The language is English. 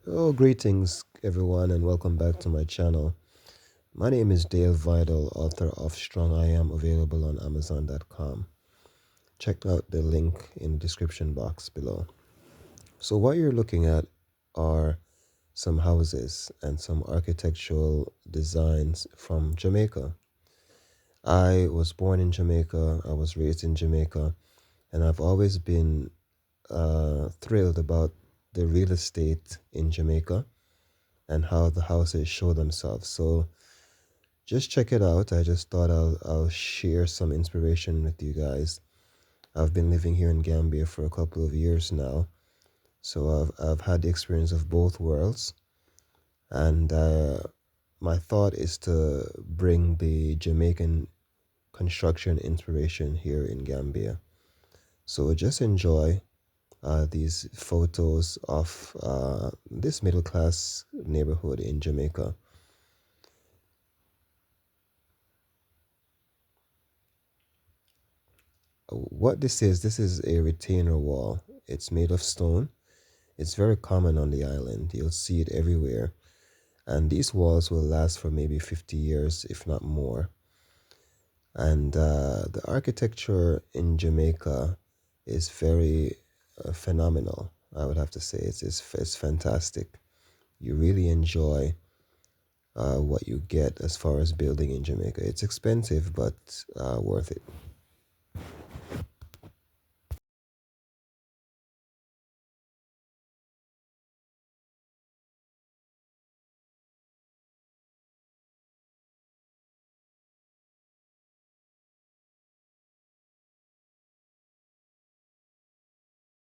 Oh, greetings, everyone, and welcome back to my channel. My name is Dale Vidal, author of Strong I Am, available on Amazon.com. Check out the link in the description box below. So, what you're looking at are some houses and some architectural designs from Jamaica. I was born in Jamaica, I was raised in Jamaica, and I've always been thrilled about the real estate in Jamaica and how the houses show themselves. So just check it out. I just thought I'll share some inspiration with you guys. I've been living here in Gambia for a couple of years now, so I've had the experience of both worlds, and my thought is to bring the Jamaican construction inspiration here in Gambia. So just enjoy these photos of this middle class neighborhood in Jamaica. What this is a retainer wall. It's made of stone. It's very common on the island. You'll see it everywhere. And these walls will last for maybe 50 years, if not more. And the architecture in Jamaica is very phenomenal, I would have to say. It's fantastic. You really enjoy what you get as far as building in Jamaica. It's expensive, but worth it.